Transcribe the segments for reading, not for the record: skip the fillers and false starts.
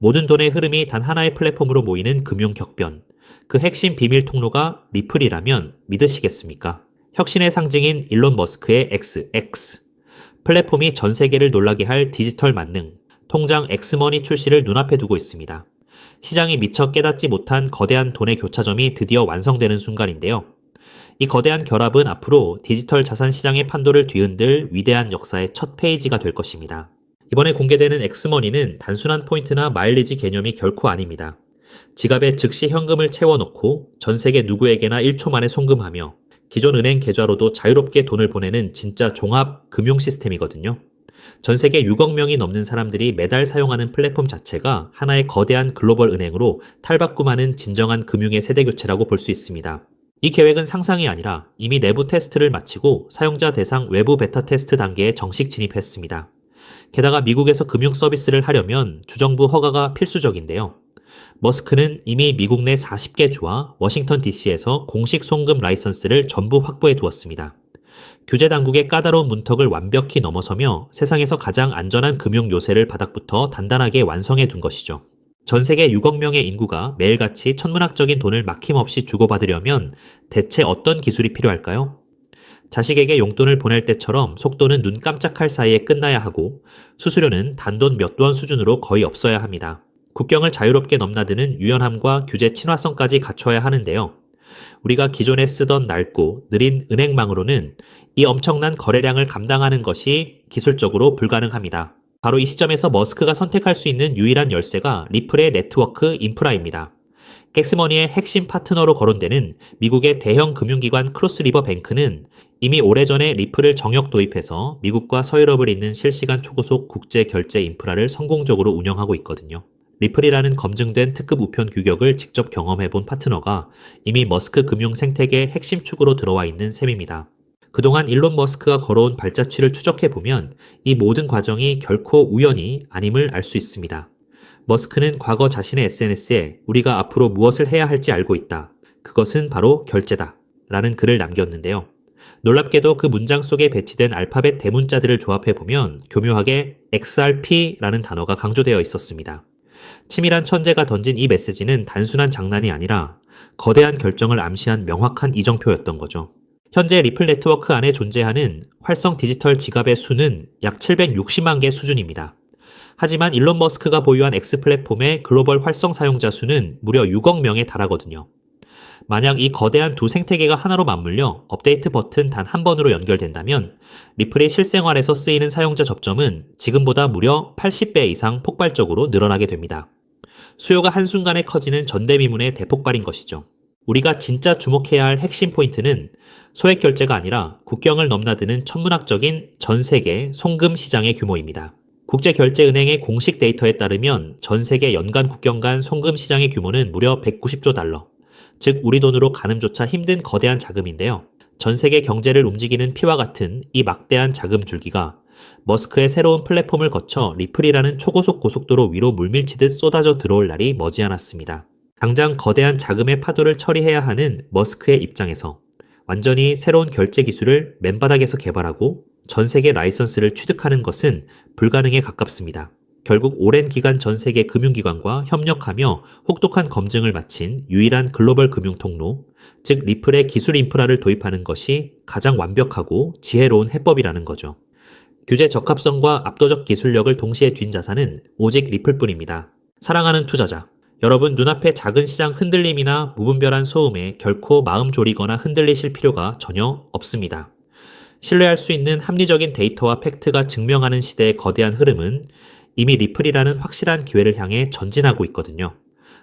모든 돈의 흐름이 단 하나의 플랫폼으로 모이는 금융 격변. 그 핵심 비밀 통로가 리플이라면 믿으시겠습니까? 혁신의 상징인 일론 머스크의 X. 플랫폼이 전 세계를 놀라게 할 디지털 만능, 통장 엑스머니 출시를 눈앞에 두고 있습니다. 시장이 미처 깨닫지 못한 거대한 돈의 교차점이 드디어 완성되는 순간인데요. 이 거대한 결합은 앞으로 디지털 자산 시장의 판도를 뒤흔들 위대한 역사의 첫 페이지가 될 것입니다. 이번에 공개되는 엑스머니는 단순한 포인트나 마일리지 개념이 결코 아닙니다. 지갑에 즉시 현금을 채워넣고 전 세계 누구에게나 1초 만에 송금하며 기존 은행 계좌로도 자유롭게 돈을 보내는 진짜 종합 금융 시스템이거든요. 전 세계 6억 명이 넘는 사람들이 매달 사용하는 플랫폼 자체가 하나의 거대한 글로벌 은행으로 탈바꿈하는 진정한 금융의 세대교체라고 볼 수 있습니다. 이 계획은 상상이 아니라 이미 내부 테스트를 마치고 사용자 대상 외부 베타 테스트 단계에 정식 진입했습니다. 게다가 미국에서 금융 서비스를 하려면 주정부 허가가 필수적인데요. 머스크는 이미 미국 내 40개 주와 워싱턴 DC에서 공식 송금 라이선스를 전부 확보해 두었습니다. 규제 당국의 까다로운 문턱을 완벽히 넘어서며 세상에서 가장 안전한 금융 요새를 바닥부터 단단하게 완성해 둔 것이죠. 전 세계 6억 명의 인구가 매일같이 천문학적인 돈을 막힘없이 주고받으려면 대체 어떤 기술이 필요할까요? 자식에게 용돈을 보낼 때처럼 속도는 눈 깜짝할 사이에 끝나야 하고 수수료는 단돈 몇 원 수준으로 거의 없어야 합니다. 국경을 자유롭게 넘나드는 유연함과 규제 친화성까지 갖춰야 하는데요. 우리가 기존에 쓰던 낡고 느린 은행망으로는 이 엄청난 거래량을 감당하는 것이 기술적으로 불가능합니다. 바로 이 시점에서 머스크가 선택할 수 있는 유일한 열쇠가 리플의 네트워크 인프라입니다. 엑스머니의 핵심 파트너로 거론되는 미국의 대형 금융기관 크로스리버 뱅크는 이미 오래전에 리플을 정역 도입해서 미국과 서유럽을 잇는 실시간 초고속 국제 결제 인프라를 성공적으로 운영하고 있거든요. 리플이라는 검증된 특급 우편 규격을 직접 경험해본 파트너가 이미 머스크 금융 생태계의 핵심 축으로 들어와 있는 셈입니다. 그동안 일론 머스크가 걸어온 발자취를 추적해보면 이 모든 과정이 결코 우연이 아님을 알 수 있습니다. 머스크는 과거 자신의 SNS에 우리가 앞으로 무엇을 해야 할지 알고 있다. 그것은 바로 결제다. 라는 글을 남겼는데요. 놀랍게도 그 문장 속에 배치된 알파벳 대문자들을 조합해보면 교묘하게 XRP라는 단어가 강조되어 있었습니다. 치밀한 천재가 던진 이 메시지는 단순한 장난이 아니라 거대한 결정을 암시한 명확한 이정표였던 거죠. 현재 리플 네트워크 안에 존재하는 활성 디지털 지갑의 수는 약 760만 개 수준입니다. 하지만 일론 머스크가 보유한 X 플랫폼의 글로벌 활성 사용자 수는 무려 6억 명에 달하거든요. 만약 이 거대한 두 생태계가 하나로 맞물려 업데이트 버튼 단 한 번으로 연결된다면 리플의 실생활에서 쓰이는 사용자 접점은 지금보다 무려 80배 이상 폭발적으로 늘어나게 됩니다. 수요가 한순간에 커지는 전대미문의 대폭발인 것이죠. 우리가 진짜 주목해야 할 핵심 포인트는 소액 결제가 아니라 국경을 넘나드는 천문학적인 전 세계 송금 시장의 규모입니다. 국제결제은행의 공식 데이터에 따르면 전 세계 연간 국경 간 송금 시장의 규모는 무려 190조 달러, 즉 우리 돈으로 가늠조차 힘든 거대한 자금인데요. 전 세계 경제를 움직이는 피와 같은 이 막대한 자금 줄기가 머스크의 새로운 플랫폼을 거쳐 리플이라는 초고속 고속도로 위로 물밀치듯 쏟아져 들어올 날이 머지않았습니다. 당장 거대한 자금의 파도를 처리해야 하는 머스크의 입장에서 완전히 새로운 결제 기술을 맨바닥에서 개발하고 전 세계 라이선스를 취득하는 것은 불가능에 가깝습니다. 결국 오랜 기간 전 세계 금융기관과 협력하며 혹독한 검증을 마친 유일한 글로벌 금융 통로, 즉 리플의 기술 인프라를 도입하는 것이 가장 완벽하고 지혜로운 해법이라는 거죠. 규제 적합성과 압도적 기술력을 동시에 쥔 자산은 오직 리플뿐입니다. 사랑하는 투자자, 여러분 눈앞의 작은 시장 흔들림이나 무분별한 소음에 결코 마음 졸이거나 흔들리실 필요가 전혀 없습니다. 신뢰할 수 있는 합리적인 데이터와 팩트가 증명하는 시대의 거대한 흐름은 이미 리플이라는 확실한 기회를 향해 전진하고 있거든요.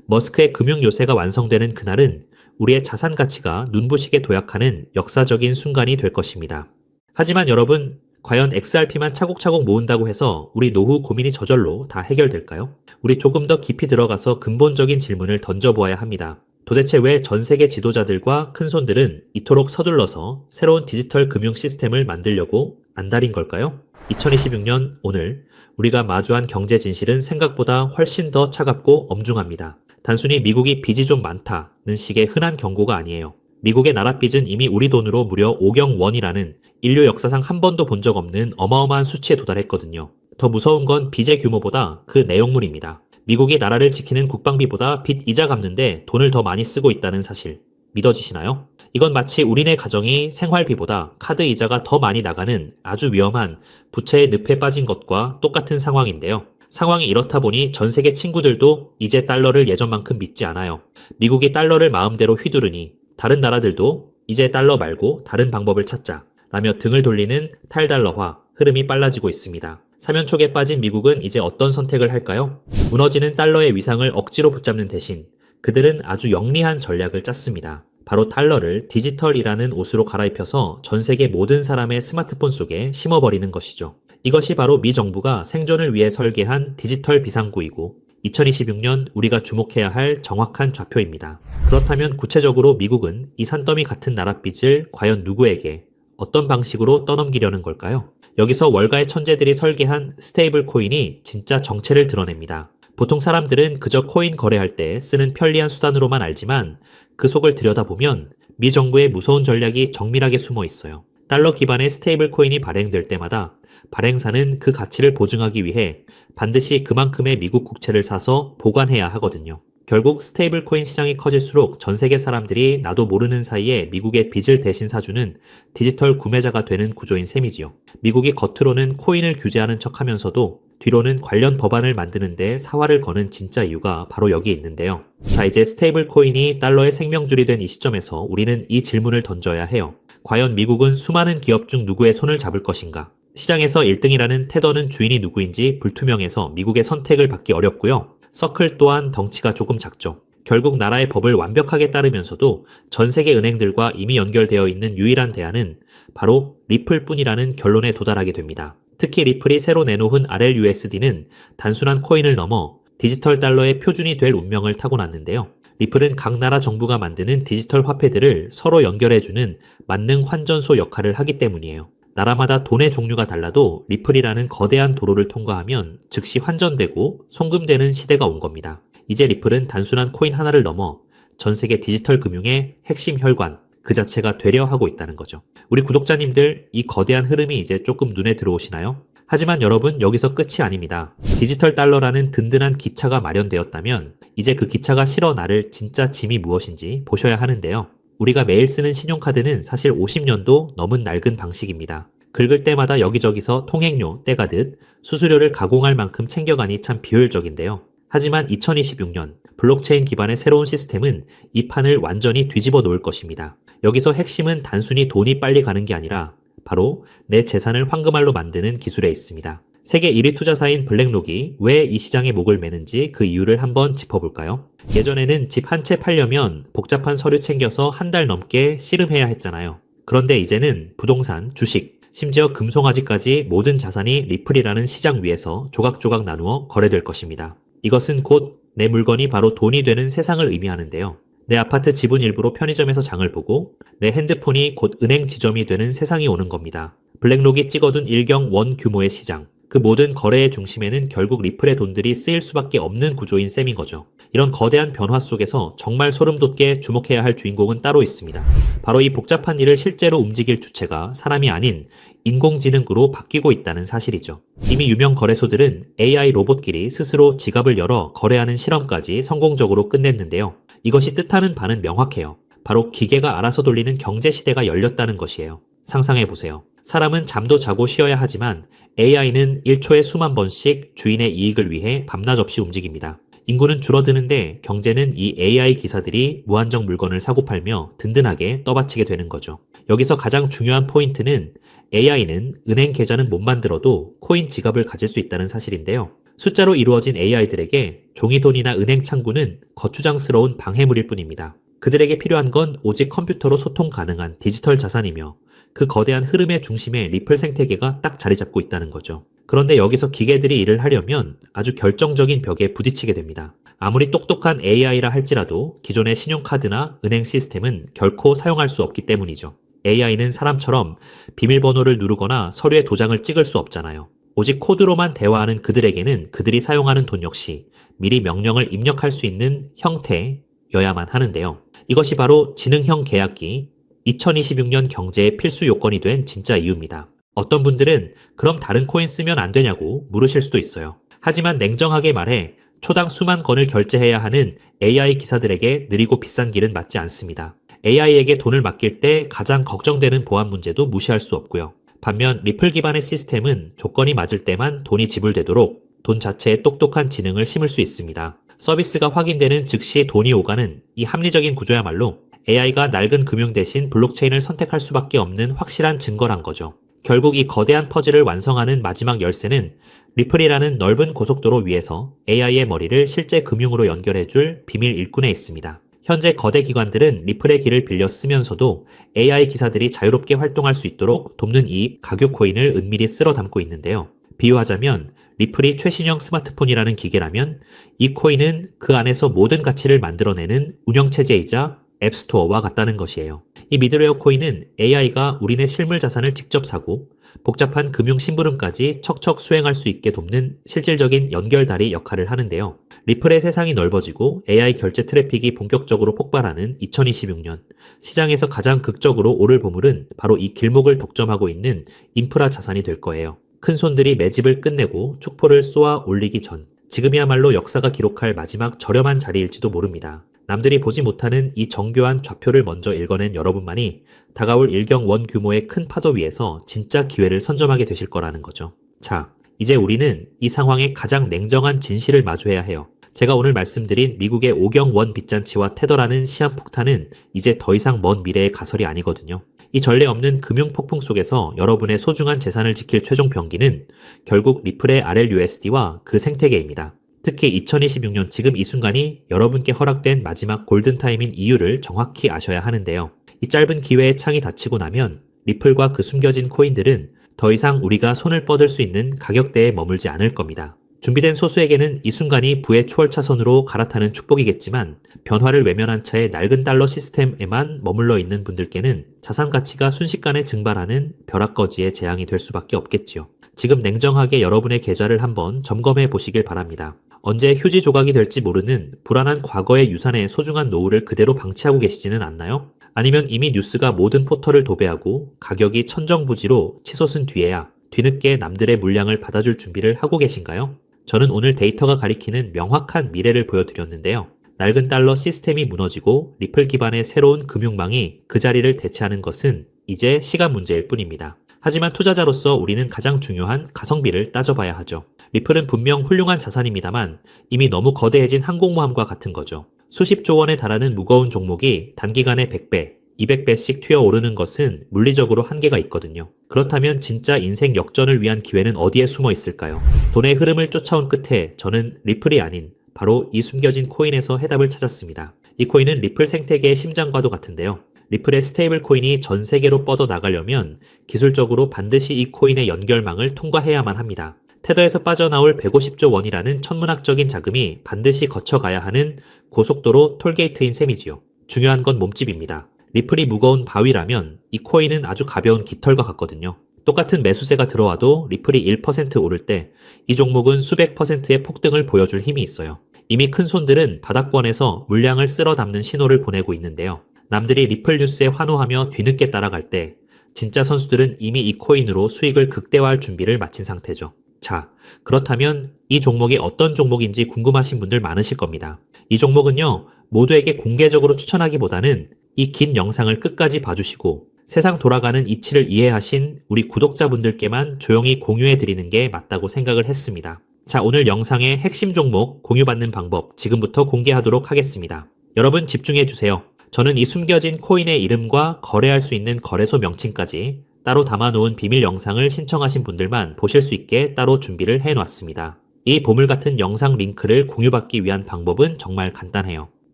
머스크의 금융 요새가 완성되는 그날은 우리의 자산 가치가 눈부시게 도약하는 역사적인 순간이 될 것입니다. 하지만 여러분, 과연 XRP만 차곡차곡 모은다고 해서 우리 노후 고민이 저절로 다 해결될까요? 우리 조금 더 깊이 들어가서 근본적인 질문을 던져보아야 합니다. 도대체 왜 전 세계 지도자들과 큰손들은 이토록 서둘러서 새로운 디지털 금융 시스템을 만들려고 안달인 걸까요? 2026년 오늘 우리가 마주한 경제 진실은 생각보다 훨씬 더 차갑고 엄중합니다. 단순히 미국이 빚이 좀 많다는 식의 흔한 경고가 아니에요. 미국의 나라빚은 이미 우리 돈으로 무려 5경 원이라는 인류 역사상 한 번도 본 적 없는 어마어마한 수치에 도달했거든요. 더 무서운 건 빚의 규모보다 그 내용물입니다. 미국이 나라를 지키는 국방비보다 빚 이자 갚는데 돈을 더 많이 쓰고 있다는 사실 믿어지시나요? 이건 마치 우리네 가정이 생활비보다 카드 이자가 더 많이 나가는 아주 위험한 부채의 늪에 빠진 것과 똑같은 상황인데요. 상황이 이렇다 보니 전 세계 친구들도 이제 달러를 예전만큼 믿지 않아요. 미국이 달러를 마음대로 휘두르니 다른 나라들도 이제 달러 말고 다른 방법을 찾자 라며 등을 돌리는 탈달러화 흐름이 빨라지고 있습니다. 사면초에 빠진 미국은 이제 어떤 선택을 할까요? 무너지는 달러의 위상을 억지로 붙잡는 대신 그들은 아주 영리한 전략을 짰습니다. 바로 달러를 디지털이라는 옷으로 갈아입혀서 전 세계 모든 사람의 스마트폰 속에 심어버리는 것이죠. 이것이 바로 미 정부가 생존을 위해 설계한 디지털 비상구이고 2026년 우리가 주목해야 할 정확한 좌표입니다. 그렇다면 구체적으로 미국은 이 산더미 같은 나랏빚을 과연 누구에게 어떤 방식으로 떠넘기려는 걸까요? 여기서 월가의 천재들이 설계한 스테이블 코인이 진짜 정체를 드러냅니다. 보통 사람들은 그저 코인 거래할 때 쓰는 편리한 수단으로만 알지만 그 속을 들여다보면 미 정부의 무서운 전략이 정밀하게 숨어 있어요. 달러 기반의 스테이블 코인이 발행될 때마다 발행사는 그 가치를 보증하기 위해 반드시 그만큼의 미국 국채를 사서 보관해야 하거든요. 결국 스테이블 코인 시장이 커질수록 전 세계 사람들이 나도 모르는 사이에 미국의 빚을 대신 사주는 디지털 구매자가 되는 구조인 셈이지요. 미국이 겉으로는 코인을 규제하는 척하면서도 뒤로는 관련 법안을 만드는데 사활을 거는 진짜 이유가 바로 여기 있는데요. 자, 이제 스테이블 코인이 달러의 생명줄이 된 이 시점에서 우리는 이 질문을 던져야 해요. 과연 미국은 수많은 기업 중 누구의 손을 잡을 것인가? 시장에서 1등이라는 테더는 주인이 누구인지 불투명해서 미국의 선택을 받기 어렵고요. 서클 또한 덩치가 조금 작죠. 결국 나라의 법을 완벽하게 따르면서도 전 세계 은행들과 이미 연결되어 있는 유일한 대안은 바로 리플뿐이라는 결론에 도달하게 됩니다. 특히 리플이 새로 내놓은 RLUSD는 단순한 코인을 넘어 디지털 달러의 표준이 될 운명을 타고났는데요. 리플은 각 나라 정부가 만드는 디지털 화폐들을 서로 연결해주는 만능 환전소 역할을 하기 때문이에요. 나라마다 돈의 종류가 달라도 리플이라는 거대한 도로를 통과하면 즉시 환전되고 송금되는 시대가 온 겁니다. 이제 리플은 단순한 코인 하나를 넘어 전 세계 디지털 금융의 핵심 혈관, 그 자체가 되려 하고 있다는 거죠. 우리 구독자님들, 이 거대한 흐름이 이제 조금 눈에 들어오시나요? 하지만 여러분, 여기서 끝이 아닙니다. 디지털 달러라는 든든한 기차가 마련되었다면 이제 그 기차가 실어 나를 진짜 짐이 무엇인지 보셔야 하는데요. 우리가 매일 쓰는 신용카드는 사실 50년도 넘은 낡은 방식입니다. 긁을 때마다 여기저기서 통행료 떼가듯 수수료를 가공할 만큼 챙겨가니 참 비효율적인데요. 하지만 2026년 블록체인 기반의 새로운 시스템은 이 판을 완전히 뒤집어 놓을 것입니다. 여기서 핵심은 단순히 돈이 빨리 가는 게 아니라 바로 내 재산을 황금알로 만드는 기술에 있습니다. 세계 1위 투자사인 블랙록이 왜 이 시장에 목을 매는지 그 이유를 한번 짚어볼까요? 예전에는 집 한 채 팔려면 복잡한 서류 챙겨서 한 달 넘게 씨름해야 했잖아요. 그런데 이제는 부동산, 주식, 심지어 금송아지까지 모든 자산이 리플이라는 시장 위에서 조각조각 나누어 거래될 것입니다. 이것은 곧 내 물건이 바로 돈이 되는 세상을 의미하는데요. 내 아파트 지분 일부로 편의점에서 장을 보고 내 핸드폰이 곧 은행 지점이 되는 세상이 오는 겁니다. 블랙록이 찍어둔 일경 원 규모의 시장. 그 모든 거래의 중심에는 결국 리플의 돈들이 쓰일 수밖에 없는 구조인 셈인 거죠. 이런 거대한 변화 속에서 정말 소름 돋게 주목해야 할 주인공은 따로 있습니다. 바로 이 복잡한 일을 실제로 움직일 주체가 사람이 아닌 인공지능으로 바뀌고 있다는 사실이죠. 이미 유명 거래소들은 AI 로봇끼리 스스로 지갑을 열어 거래하는 실험까지 성공적으로 끝냈는데요. 이것이 뜻하는 바는 명확해요. 바로 기계가 알아서 돌리는 경제 시대가 열렸다는 것이에요. 상상해보세요. 사람은 잠도 자고 쉬어야 하지만 AI는 1초에 수만 번씩 주인의 이익을 위해 밤낮 없이 움직입니다. 인구는 줄어드는데 경제는 이 AI 기사들이 무한정 물건을 사고 팔며 든든하게 떠받치게 되는 거죠. 여기서 가장 중요한 포인트는 AI는 은행 계좌는 못 만들어도 코인 지갑을 가질 수 있다는 사실인데요. 숫자로 이루어진 AI들에게 종이돈이나 은행 창구는 거추장스러운 방해물일 뿐입니다. 그들에게 필요한 건 오직 컴퓨터로 소통 가능한 디지털 자산이며 그 거대한 흐름의 중심에 리플 생태계가 딱 자리 잡고 있다는 거죠. 그런데 여기서 기계들이 일을 하려면 아주 결정적인 벽에 부딪히게 됩니다. 아무리 똑똑한 AI라 할지라도 기존의 신용카드나 은행 시스템은 결코 사용할 수 없기 때문이죠. AI는 사람처럼 비밀번호를 누르거나 서류에 도장을 찍을 수 없잖아요. 오직 코드로만 대화하는 그들에게는 그들이 사용하는 돈 역시 미리 명령을 입력할 수 있는 형태여야만 하는데요. 이것이 바로 지능형 계약기, 2026년 경제의 필수 요건이 된 진짜 이유입니다. 어떤 분들은 그럼 다른 코인 쓰면 안 되냐고 물으실 수도 있어요. 하지만 냉정하게 말해 초당 수만 건을 결제해야 하는 AI 기사들에게 느리고 비싼 길은 맞지 않습니다. AI에게 돈을 맡길 때 가장 걱정되는 보안 문제도 무시할 수 없고요. 반면 리플 기반의 시스템은 조건이 맞을 때만 돈이 지불되도록 돈 자체에 똑똑한 지능을 심을 수 있습니다. 서비스가 확인되는 즉시 돈이 오가는 이 합리적인 구조야말로 AI가 낡은 금융 대신 블록체인을 선택할 수밖에 없는 확실한 증거란 거죠. 결국 이 거대한 퍼즐을 완성하는 마지막 열쇠는 리플이라는 넓은 고속도로 위에서 AI의 머리를 실제 금융으로 연결해줄 비밀 일꾼에 있습니다. 현재 거대 기관들은 리플의 길을 빌려 쓰면서도 AI 기사들이 자유롭게 활동할 수 있도록 돕는 이 가교 코인을 은밀히 쓸어 담고 있는데요. 비유하자면 리플이 최신형 스마트폰이라는 기계라면 이 코인은 그 안에서 모든 가치를 만들어내는 운영체제이자 앱스토어와 같다는 것이에요. 이 미드웨어 코인은 AI가 우리네 실물 자산을 직접 사고 복잡한 금융 심부름까지 척척 수행할 수 있게 돕는 실질적인 연결다리 역할을 하는데요. 리플의 세상이 넓어지고 AI 결제 트래픽이 본격적으로 폭발하는 2026년, 시장에서 가장 극적으로 오를 보물은 바로 이 길목을 독점하고 있는 인프라 자산이 될 거예요. 큰 손들이 매집을 끝내고 축포를 쏘아 올리기 전, 지금이야말로 역사가 기록할 마지막 저렴한 자리일지도 모릅니다. 남들이 보지 못하는 이 정교한 좌표를 먼저 읽어낸 여러분만이 다가올 일경원 규모의 큰 파도 위에서 진짜 기회를 선점하게 되실 거라는 거죠. 자, 이제 우리는 이 상황의 가장 냉정한 진실을 마주해야 해요. 제가 오늘 말씀드린 미국의 오경원 빚잔치와 테더라는 시한폭탄은 이제 더 이상 먼 미래의 가설이 아니거든요. 이 전례 없는 금융 폭풍 속에서 여러분의 소중한 재산을 지킬 최종 병기는 결국 리플의 RLUSD와 그 생태계입니다. 특히 2026년 지금 이 순간이 여러분께 허락된 마지막 골든타임인 이유를 정확히 아셔야 하는데요. 이 짧은 기회의 창이 닫히고 나면 리플과 그 숨겨진 코인들은 더 이상 우리가 손을 뻗을 수 있는 가격대에 머물지 않을 겁니다. 준비된 소수에게는 이 순간이 부의 초월차선으로 갈아타는 축복이겠지만 변화를 외면한 채 낡은 달러 시스템에만 머물러 있는 분들께는 자산 가치가 순식간에 증발하는 벼락거지의 재앙이 될 수밖에 없겠지요. 지금 냉정하게 여러분의 계좌를 한번 점검해 보시길 바랍니다. 언제 휴지 조각이 될지 모르는 불안한 과거의 유산의 소중한 노후를 그대로 방치하고 계시지는 않나요? 아니면 이미 뉴스가 모든 포털을 도배하고 가격이 천정부지로 치솟은 뒤에야 뒤늦게 남들의 물량을 받아줄 준비를 하고 계신가요? 저는 오늘 데이터가 가리키는 명확한 미래를 보여드렸는데요. 낡은 달러 시스템이 무너지고 리플 기반의 새로운 금융망이 그 자리를 대체하는 것은 이제 시간 문제일 뿐입니다. 하지만 투자자로서 우리는 가장 중요한 가성비를 따져봐야 하죠. 리플은 분명 훌륭한 자산입니다만 이미 너무 거대해진 항공모함과 같은 거죠. 수십조 원에 달하는 무거운 종목이 단기간에 100배, 200배씩 튀어오르는 것은 물리적으로 한계가 있거든요. 그렇다면 진짜 인생 역전을 위한 기회는 어디에 숨어 있을까요? 돈의 흐름을 쫓아온 끝에 저는 리플이 아닌 바로 이 숨겨진 코인에서 해답을 찾았습니다. 이 코인은 리플 생태계의 심장과도 같은데요. 리플의 스테이블 코인이 전 세계로 뻗어 나가려면 기술적으로 반드시 이 코인의 연결망을 통과해야만 합니다. 테더에서 빠져나올 150조 원이라는 천문학적인 자금이 반드시 거쳐가야 하는 고속도로 톨게이트인 셈이지요. 중요한 건 몸집입니다. 리플이 무거운 바위라면 이 코인은 아주 가벼운 깃털과 같거든요. 똑같은 매수세가 들어와도 리플이 1% 오를 때 이 종목은 수백 %의 폭등을 보여줄 힘이 있어요. 이미 큰 손들은 바닥권에서 물량을 쓸어 담는 신호를 보내고 있는데요. 남들이 리플 뉴스에 환호하며 뒤늦게 따라갈 때 진짜 선수들은 이미 이 코인으로 수익을 극대화할 준비를 마친 상태죠. 자, 그렇다면 이 종목이 어떤 종목인지 궁금하신 분들 많으실 겁니다. 이 종목은요, 모두에게 공개적으로 추천하기보다는 이 긴 영상을 끝까지 봐주시고 세상 돌아가는 이치를 이해하신 우리 구독자분들께만 조용히 공유해드리는 게 맞다고 생각을 했습니다. 자, 오늘 영상의 핵심 종목 공유받는 방법 지금부터 공개하도록 하겠습니다. 여러분 집중해주세요. 저는 이 숨겨진 코인의 이름과 거래할 수 있는 거래소 명칭까지 따로 담아놓은 비밀 영상을 신청하신 분들만 보실 수 있게 따로 준비를 해놨습니다. 이 보물 같은 영상 링크를 공유받기 위한 방법은 정말 간단해요.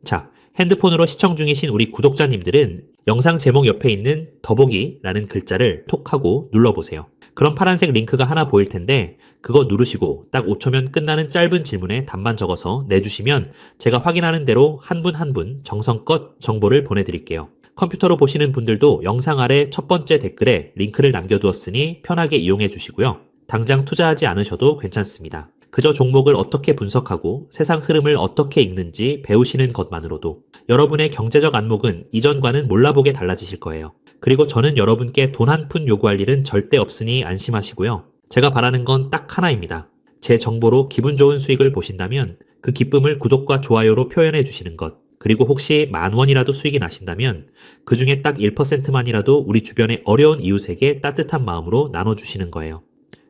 자, 핸드폰으로 시청 중이신 우리 구독자님들은 영상 제목 옆에 있는 더보기라는 글자를 톡 하고 눌러보세요. 그럼 파란색 링크가 하나 보일 텐데 그거 누르시고 딱 5초면 끝나는 짧은 질문에 답만 적어서 내주시면 제가 확인하는 대로 한 분 한 분 정성껏 정보를 보내드릴게요. 컴퓨터로 보시는 분들도 영상 아래 첫 번째 댓글에 링크를 남겨두었으니 편하게 이용해 주시고요. 당장 투자하지 않으셔도 괜찮습니다. 그저 종목을 어떻게 분석하고 세상 흐름을 어떻게 읽는지 배우시는 것만으로도 여러분의 경제적 안목은 이전과는 몰라보게 달라지실 거예요. 그리고 저는 여러분께 돈 한 푼 요구할 일은 절대 없으니 안심하시고요. 제가 바라는 건 딱 하나입니다. 제 정보로 기분 좋은 수익을 보신다면 그 기쁨을 구독과 좋아요로 표현해 주시는 것, 그리고 혹시 10,000원이라도 수익이 나신다면 그 중에 딱 1%만이라도 우리 주변의 어려운 이웃에게 따뜻한 마음으로 나눠주시는 거예요.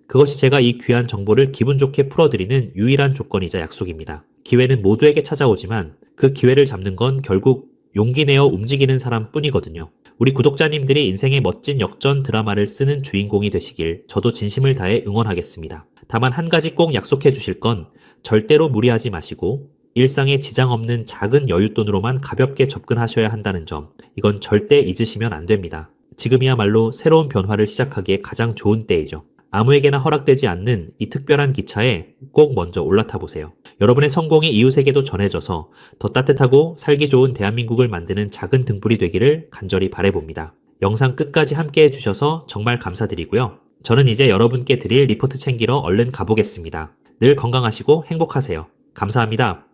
그것이 제가 이 귀한 정보를 기분 좋게 풀어드리는 유일한 조건이자 약속입니다. 기회는 모두에게 찾아오지만 그 기회를 잡는 건 결국 용기 내어 움직이는 사람 뿐이거든요. 우리 구독자님들이 인생의 멋진 역전 드라마를 쓰는 주인공이 되시길 저도 진심을 다해 응원하겠습니다. 다만 한 가지 꼭 약속해 주실 건 절대로 무리하지 마시고 일상에 지장 없는 작은 여윳돈으로만 가볍게 접근하셔야 한다는 점, 이건 절대 잊으시면 안 됩니다. 지금이야말로 새로운 변화를 시작하기에 가장 좋은 때이죠. 아무에게나 허락되지 않는 이 특별한 기차에 꼭 먼저 올라타 보세요. 여러분의 성공이 이웃에게도 전해져서 더 따뜻하고 살기 좋은 대한민국을 만드는 작은 등불이 되기를 간절히 바라봅니다. 영상 끝까지 함께 해주셔서 정말 감사드리고요. 저는 이제 여러분께 드릴 리포트 챙기러 얼른 가보겠습니다. 늘 건강하시고 행복하세요. 감사합니다.